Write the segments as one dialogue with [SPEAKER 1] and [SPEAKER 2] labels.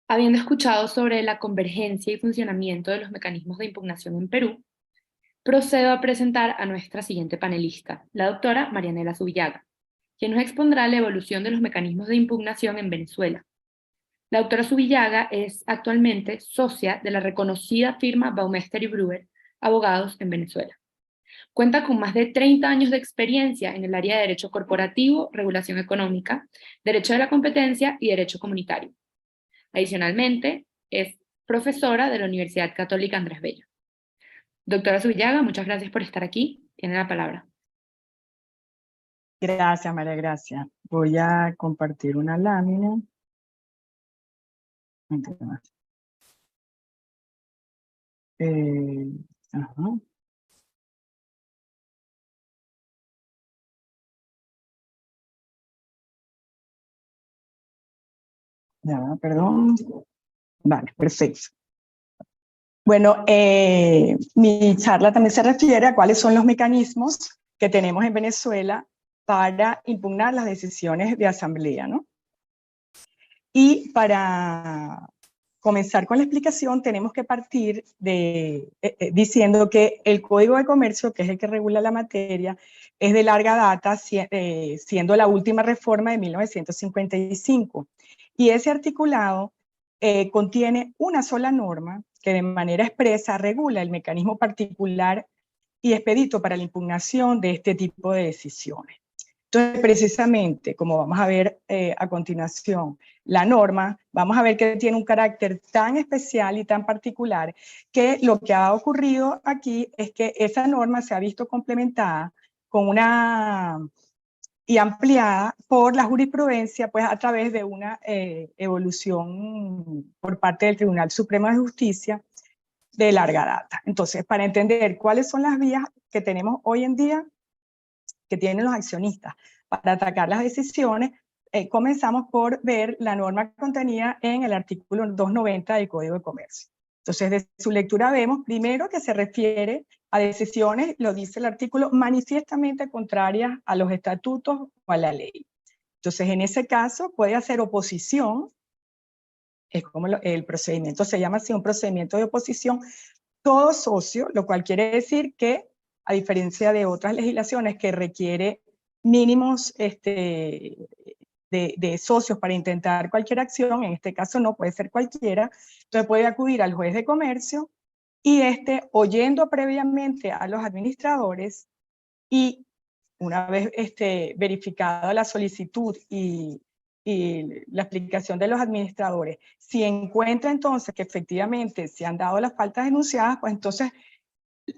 [SPEAKER 1] Habiendo escuchado sobre la convergencia y funcionamiento de los mecanismos de impugnación en Perú, procedo a presentar a nuestra siguiente panelista, la doctora Marianela Zubillaga, quien nos expondrá la evolución de los mecanismos de impugnación en Venezuela. La doctora Zubillaga es actualmente socia de la reconocida firma Baumeister y Breuer, abogados en Venezuela. Cuenta con más de 30 años de experiencia en el área de derecho corporativo, regulación económica, derecho de la competencia y derecho comunitario. Adicionalmente, es profesora de la Universidad Católica Andrés Bello. Doctora Zubillaga, muchas gracias por estar aquí. Tiene la palabra.
[SPEAKER 2] Gracias, María Gracia. Voy a compartir una lámina. Ajá. Ya, perdón. Vale, perfecto. Bueno, mi charla también se refiere a cuáles son los mecanismos que tenemos en Venezuela para impugnar las decisiones de asamblea, ¿no? Y para comenzar con la explicación tenemos que partir de diciendo que el Código de Comercio, que es el que regula la materia, es de larga data, siendo la última reforma de 1955. Y ese articulado contiene una sola norma que de manera expresa regula el mecanismo particular y expedito para la impugnación de este tipo de decisiones. Entonces, precisamente, como vamos a ver a continuación, la norma, vamos a ver que tiene un carácter tan especial y tan particular que lo que ha ocurrido aquí es que esa norma se ha visto complementada con una y ampliada por la jurisprudencia, pues a través de una evolución por parte del Tribunal Supremo de Justicia de larga data. Entonces, para entender cuáles son las vías que tenemos hoy en día que tienen los accionistas para atacar las decisiones, comenzamos por ver la norma contenida en el artículo 290 del Código de Comercio. Entonces, de su lectura vemos primero que se refiere a decisiones, lo dice el artículo, manifiestamente contrarias a los estatutos o a la ley. Entonces, en ese caso puede hacer oposición, es como el procedimiento se llama así, un procedimiento de oposición, todo socio, lo cual quiere decir que, a diferencia de otras legislaciones que requiere mínimos de socios para intentar cualquier acción, en este caso no, puede ser cualquiera, entonces puede acudir al juez de comercio y oyendo previamente a los administradores y una vez verificada la solicitud y la explicación de los administradores, si encuentra entonces que efectivamente se han dado las faltas denunciadas, pues entonces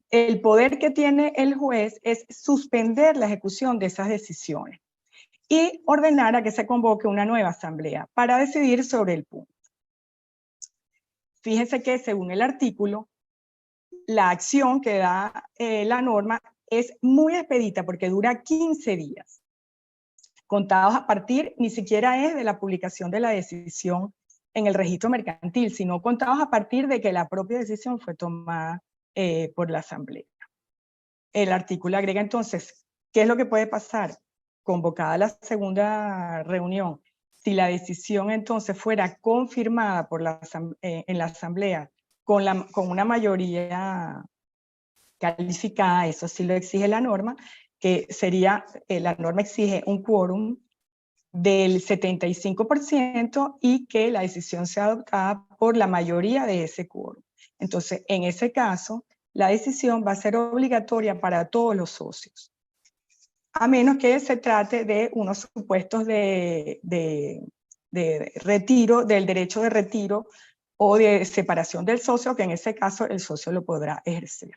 [SPEAKER 2] el poder que tiene el juez es suspender la ejecución de esas decisiones y ordenar a que se convoque una nueva asamblea para decidir sobre el punto. Fíjense que según el artículo, la acción que da la norma es muy expedita porque dura 15 días, contados a partir, ni siquiera es de la publicación de la decisión en el registro mercantil, sino contados a partir de que la propia decisión fue tomada por la asamblea. El artículo agrega entonces, ¿qué es lo que puede pasar? Convocada la segunda reunión, si la decisión entonces fuera confirmada por en la asamblea con una mayoría calificada, eso sí lo exige la norma, que sería, la norma exige un quórum del 75% y que la decisión sea adoptada por la mayoría de ese quórum. Entonces, en ese caso, la decisión va a ser obligatoria para todos los socios, a menos que se trate de unos supuestos de retiro, del derecho de retiro o de separación del socio, que en ese caso el socio lo podrá ejercer.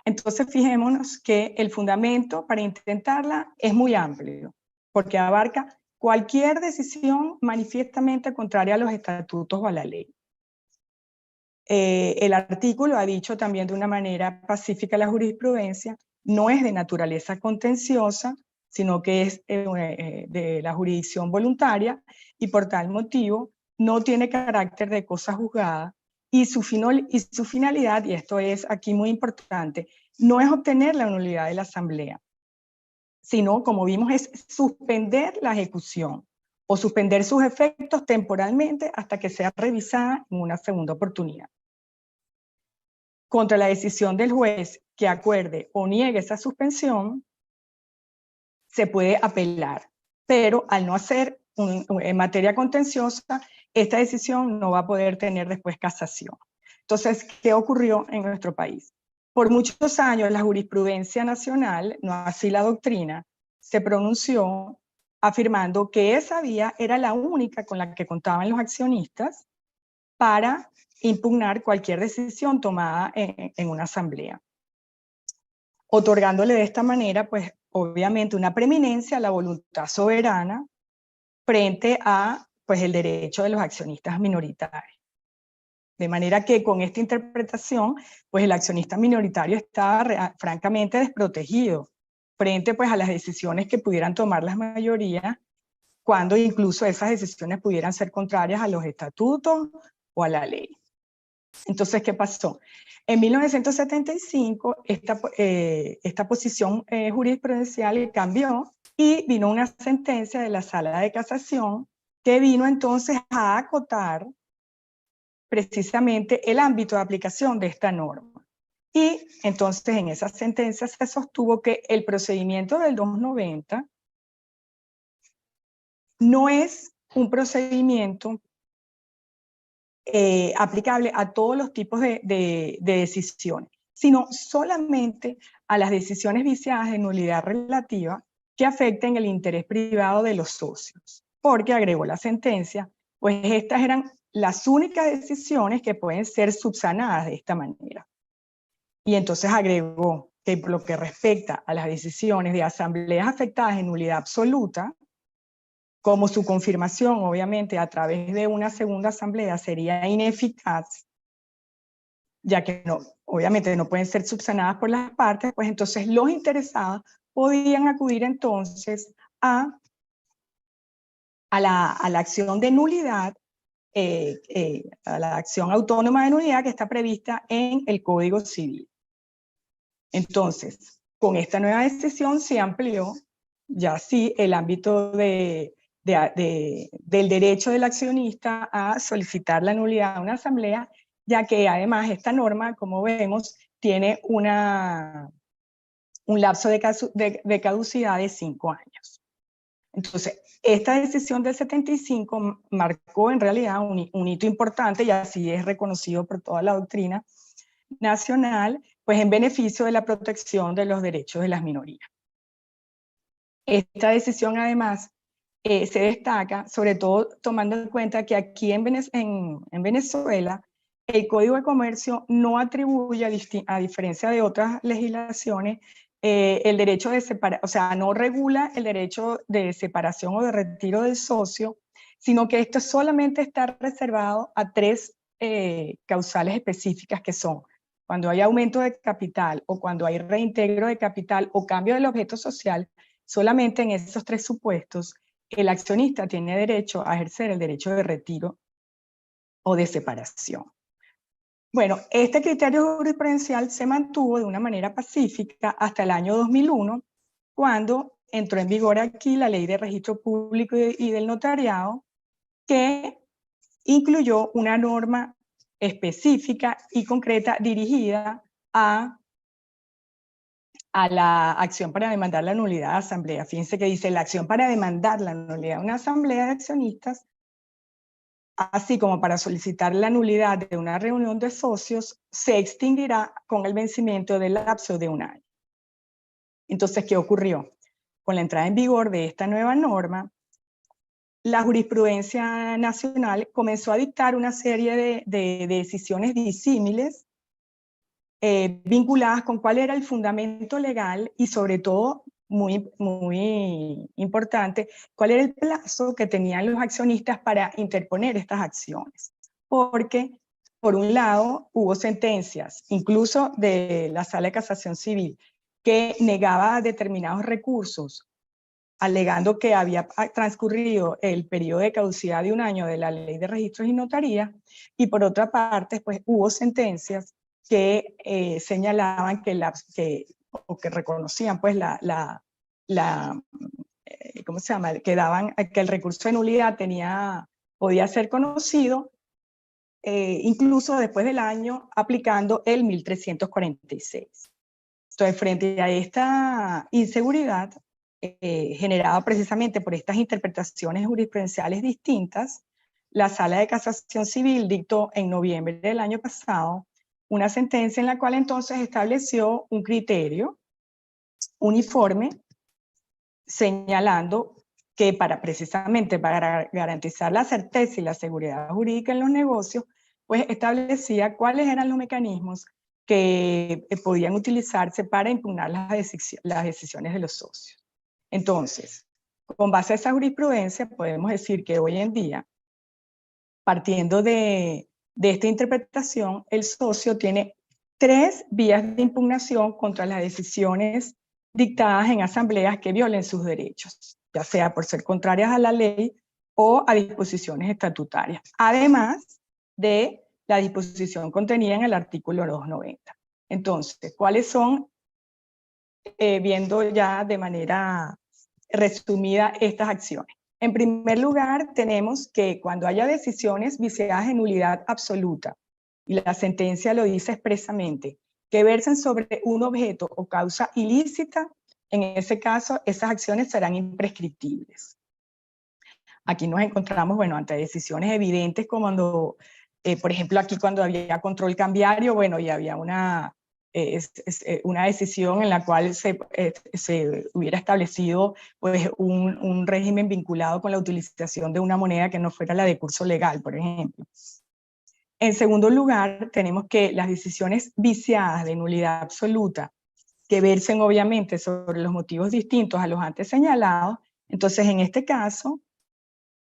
[SPEAKER 2] Entonces, fijémonos que el fundamento para intentarla es muy amplio, porque abarca cualquier decisión manifiestamente contraria a los estatutos o a la ley. El artículo ha dicho también de una manera pacífica la jurisprudencia, no es de naturaleza contenciosa, sino que es de la jurisdicción voluntaria y por tal motivo no tiene carácter de cosa juzgada y su finalidad, y esto es aquí muy importante, no es obtener la nulidad de la asamblea, sino, como vimos, es suspender la ejecución o suspender sus efectos temporalmente hasta que sea revisada en una segunda oportunidad. Contra la decisión del juez que acuerde o niegue esa suspensión, se puede apelar, pero al no hacer en materia contenciosa, esta decisión no va a poder tener después casación. Entonces, ¿qué ocurrió en nuestro país? Por muchos años la jurisprudencia nacional, no así la doctrina, se pronunció afirmando que esa vía era la única con la que contaban los accionistas para impugnar cualquier decisión tomada en una asamblea, otorgándole de esta manera, pues, obviamente una preeminencia a la voluntad soberana frente a, pues, el derecho de los accionistas minoritarios. De manera que con esta interpretación, pues el accionista minoritario está francamente desprotegido frente, pues, a las decisiones que pudieran tomar las mayorías, cuando incluso esas decisiones pudieran ser contrarias a los estatutos o a la ley. Entonces, ¿qué pasó? En 1975, esta posición jurisprudencial cambió y vino una sentencia de la Sala de Casación que vino entonces a acotar precisamente el ámbito de aplicación de esta norma. Y entonces en esa sentencia se sostuvo que el procedimiento del 290 no es un procedimiento aplicable a todos los tipos de decisiones, sino solamente a las decisiones viciadas de nulidad relativa que afecten el interés privado de los socios. Porque, agregó la sentencia, pues estas eran las únicas decisiones que pueden ser subsanadas de esta manera. Y entonces agregó que por lo que respecta a las decisiones de asambleas afectadas en nulidad absoluta, como su confirmación, obviamente, a través de una segunda asamblea sería ineficaz, ya que obviamente no pueden ser subsanadas por las partes, pues entonces los interesados podían acudir entonces a la acción de nulidad, a la acción autónoma de nulidad que está prevista en el Código Civil. Entonces, con esta nueva decisión se amplió ya sí el ámbito del derecho del accionista a solicitar la nulidad de una asamblea, ya que además esta norma, como vemos, tiene un lapso de caducidad de 5 años. Entonces, esta decisión del 75 marcó en realidad un hito importante, y así es reconocido por toda la doctrina nacional, pues en beneficio de la protección de los derechos de las minorías. Esta decisión además se destaca, sobre todo tomando en cuenta que aquí en Venezuela el Código de Comercio no atribuye, a diferencia de otras legislaciones, el derecho de separación, o sea, no regula el derecho de separación o de retiro del socio, sino que esto solamente está reservado a 3 causales específicas, que son cuando hay aumento de capital o cuando hay reintegro de capital o cambio del objeto social. Solamente en esos 3 supuestos el accionista tiene derecho a ejercer el derecho de retiro o de separación. Bueno, este criterio jurisprudencial se mantuvo de una manera pacífica hasta el año 2001, cuando entró en vigor aquí la Ley de Registro Público y del Notariado, que incluyó una norma específica y concreta dirigida a la acción para demandar la nulidad de asamblea. Fíjense que dice: la acción para demandar la nulidad de una asamblea de accionistas, así como para solicitar la nulidad de una reunión de socios, se extinguirá con el vencimiento del lapso de 1 año. Entonces, ¿qué ocurrió? Con la entrada en vigor de esta nueva norma, la jurisprudencia nacional comenzó a dictar una serie de decisiones disímiles, vinculadas con cuál era el fundamento legal y, sobre todo, muy importante, cuál era el plazo que tenían los accionistas para interponer estas acciones. Porque, por un lado, hubo sentencias, incluso de la Sala de Casación Civil, que negaba determinados recursos alegando que había transcurrido el periodo de caducidad de 1 año de la Ley de Registros y Notarías, y por otra parte, pues hubo sentencias que señalaban que reconocían pues ¿cómo se llama? Que daban que el recurso de nulidad podía ser conocido incluso después del año aplicando el 1346. Entonces, frente a esta inseguridad generada precisamente por estas interpretaciones jurisprudenciales distintas, la Sala de Casación Civil dictó en noviembre del año pasado una sentencia en la cual entonces estableció un criterio uniforme señalando que precisamente para garantizar la certeza y la seguridad jurídica en los negocios, pues establecía cuáles eran los mecanismos que podían utilizarse para impugnar las decisiones de los socios. Entonces, con base a esa jurisprudencia, podemos decir que hoy en día, partiendo de esta interpretación, el socio tiene 3 vías de impugnación contra las decisiones dictadas en asambleas que violen sus derechos, ya sea por ser contrarias a la ley o a disposiciones estatutarias, además de la disposición contenida en el artículo 290. Entonces, ¿cuáles son, viendo ya de manera resumida estas acciones? En primer lugar, tenemos que cuando haya decisiones viciadas en nulidad absoluta, y la sentencia lo dice expresamente, que versen sobre un objeto o causa ilícita, en ese caso, esas acciones serán imprescriptibles. Aquí nos encontramos, bueno, ante decisiones evidentes como cuando, por ejemplo, aquí cuando había control cambiario, bueno, y había una decisión en la cual se hubiera establecido pues, un régimen vinculado con la utilización de una moneda que no fuera la de curso legal, por ejemplo. En segundo lugar, tenemos que las decisiones viciadas de nulidad absoluta, que versen obviamente sobre los motivos distintos a los antes señalados, entonces en este caso,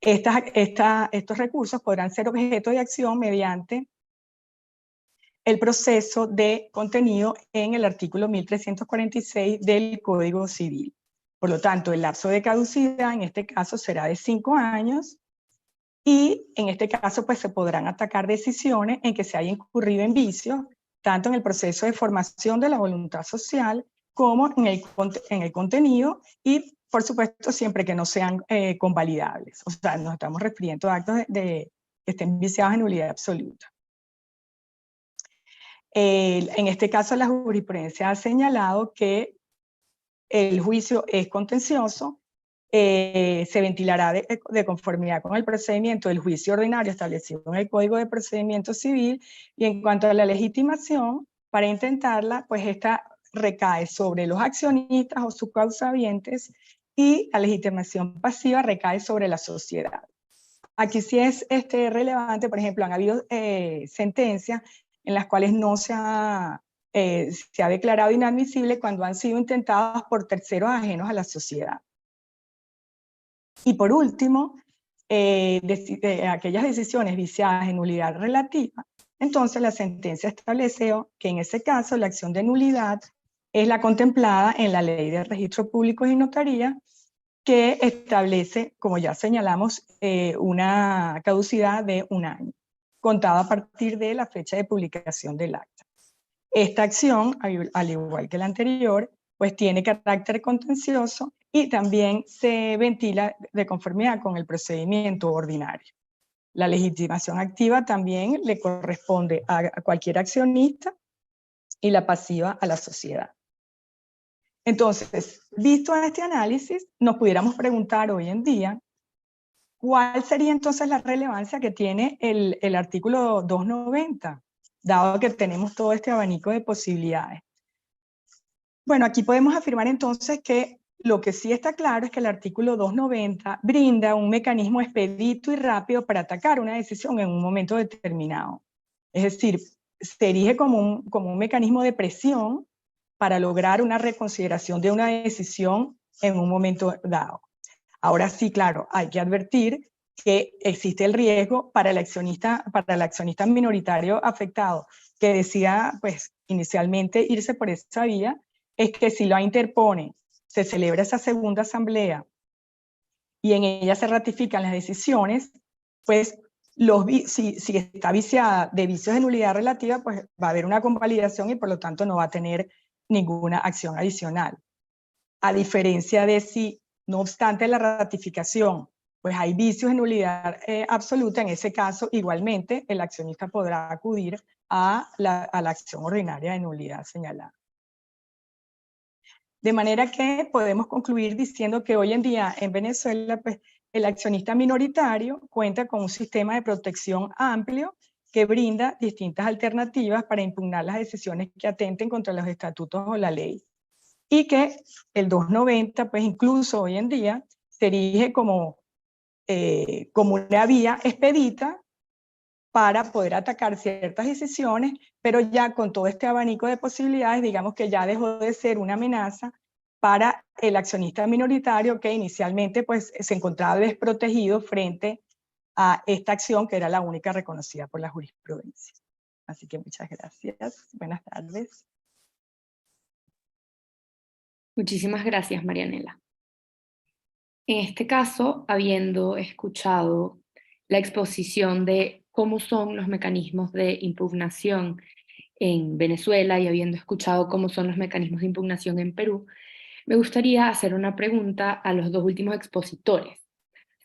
[SPEAKER 2] estos recursos podrán ser objeto de acción mediante el proceso de contenido en el artículo 1346 del Código Civil. Por lo tanto, el lapso de caducidad en este caso será de 5 años y en este caso pues se podrán atacar decisiones en que se haya incurrido en vicios, tanto en el proceso de formación de la voluntad social como en el contenido y por supuesto siempre que no sean convalidables. O sea, nos estamos refiriendo a actos que estén viciados en nulidad absoluta. En este caso, la jurisprudencia ha señalado que el juicio es contencioso, se ventilará de conformidad con el procedimiento del juicio ordinario establecido en el Código de Procedimiento Civil, y en cuanto a la legitimación, para intentarla, pues esta recae sobre los accionistas o subcausavientes, y la legitimación pasiva recae sobre la sociedad. Aquí sí es relevante, por ejemplo, han habido sentencias en las cuales no se ha declarado inadmisible cuando han sido intentadas por terceros ajenos a la sociedad. Y por último, aquellas decisiones viciadas en nulidad relativa, entonces la sentencia establece que en ese caso la acción de nulidad es la contemplada en la Ley de Registros Públicos y Notaría, que establece, como ya señalamos, una caducidad de 1 año, contada a partir de la fecha de publicación del acta. Esta acción, al igual que la anterior, pues tiene carácter contencioso y también se ventila de conformidad con el procedimiento ordinario. La legitimación activa también le corresponde a cualquier accionista y la pasiva a la sociedad. Entonces, visto este análisis, nos pudiéramos preguntar hoy en día, ¿cuál sería entonces la relevancia que tiene el artículo 290, dado que tenemos todo este abanico de posibilidades? Bueno, aquí podemos afirmar entonces que lo que sí está claro es que el artículo 290 brinda un mecanismo expedito y rápido para atacar una decisión en un momento determinado. Es decir, se erige como un mecanismo de presión para lograr una reconsideración de una decisión en un momento dado. Ahora sí, claro, hay que advertir que existe el riesgo para el accionista minoritario afectado que decida, pues, inicialmente irse por esa vía, es que si lo interpone, se celebra esa segunda asamblea y en ella se ratifican las decisiones, pues si está viciada de vicios de nulidad relativa, pues va a haber una convalidación y por lo tanto no va a tener ninguna acción adicional. A diferencia de si, no obstante la ratificación, pues hay vicios de nulidad absoluta, en ese caso igualmente el accionista podrá acudir a la acción ordinaria de nulidad señalada. De manera que podemos concluir diciendo que hoy en día en Venezuela, pues, el accionista minoritario cuenta con un sistema de protección amplio que brinda distintas alternativas para impugnar las decisiones que atenten contra los estatutos o la ley. Y que el 290, pues incluso hoy en día, se erige como una vía expedita para poder atacar ciertas decisiones, pero ya con todo este abanico de posibilidades, digamos que ya dejó de ser una amenaza para el accionista minoritario que inicialmente pues, se encontraba desprotegido frente a esta acción que era la única reconocida por la jurisprudencia. Así que muchas gracias. Buenas tardes.
[SPEAKER 1] Muchísimas gracias, Marianela. En este caso, habiendo escuchado la exposición de cómo son los mecanismos de impugnación en Venezuela y habiendo escuchado cómo son los mecanismos de impugnación en Perú, me gustaría hacer una pregunta a los dos últimos expositores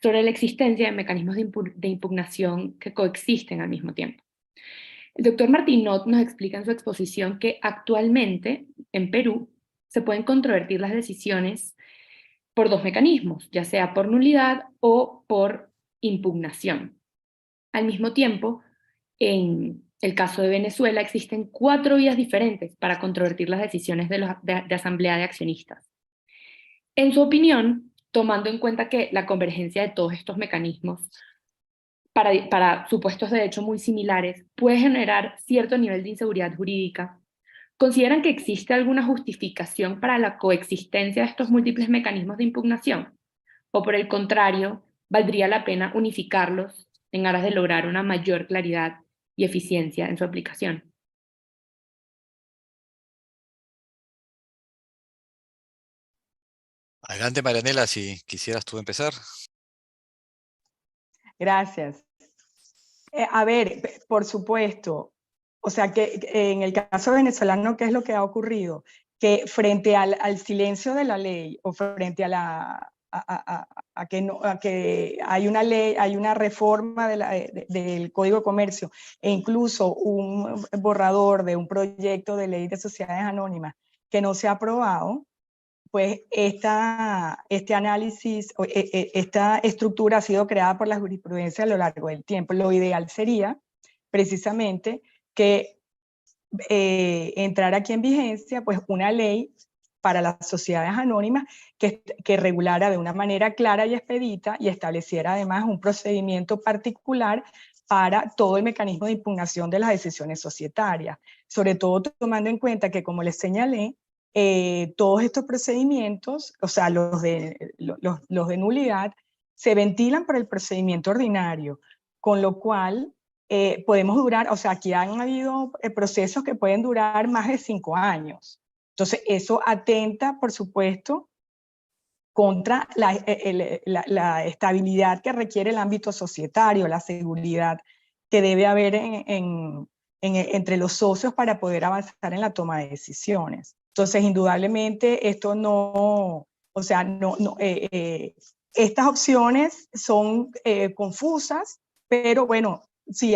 [SPEAKER 1] sobre la existencia de mecanismos de impugnación que coexisten al mismo tiempo. El doctor Martinot nos explica en su exposición que actualmente en Perú se pueden controvertir las decisiones por dos mecanismos, ya sea por nulidad o por impugnación. Al mismo tiempo, en el caso de Venezuela existen 4 vías diferentes para controvertir las decisiones de asamblea de accionistas. En su opinión, tomando en cuenta que la convergencia de todos estos mecanismos para supuestos de derecho muy similares puede generar cierto nivel de inseguridad jurídica, ¿consideran que existe alguna justificación para la coexistencia de estos múltiples mecanismos de impugnación? ¿O por el contrario, valdría la pena unificarlos en aras de lograr una mayor claridad y eficiencia en su aplicación?
[SPEAKER 3] Adelante, Marianela, si quisieras tú empezar.
[SPEAKER 2] Gracias. A ver, por supuesto, o sea que en el caso venezolano, ¿qué es lo que ha ocurrido? Que frente al silencio de la ley o frente a que hay una ley, hay una reforma del Código de Comercio e incluso un borrador de un proyecto de ley de sociedades anónimas que no se ha aprobado, pues este análisis, esta estructura ha sido creada por la jurisprudencia a lo largo del tiempo. Lo ideal sería precisamente que entrara aquí en vigencia pues una ley para las sociedades anónimas que regulara de una manera clara y expedita y estableciera además un procedimiento particular para todo el mecanismo de impugnación de las decisiones societarias, sobre todo tomando en cuenta que, como les señalé, todos estos procedimientos, o sea, los de nulidad, se ventilan por el procedimiento ordinario, con lo cual podemos durar, o sea, aquí han habido procesos que pueden durar más de 5 años. Entonces, eso atenta, por supuesto, contra la estabilidad que requiere el ámbito societario, la seguridad que debe haber entre los socios para poder avanzar en la toma de decisiones. Entonces, indudablemente, esto no, o sea, estas opciones son confusas, pero bueno, sí,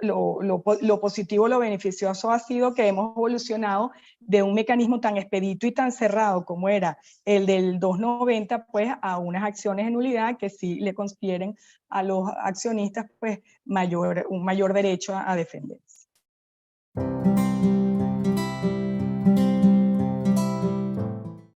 [SPEAKER 2] lo positivo, lo beneficioso ha sido que hemos evolucionado de un mecanismo tan expedito y tan cerrado como era el del 290, pues a unas acciones de nulidad que sí le confieren a los accionistas pues un mayor derecho a defenderse.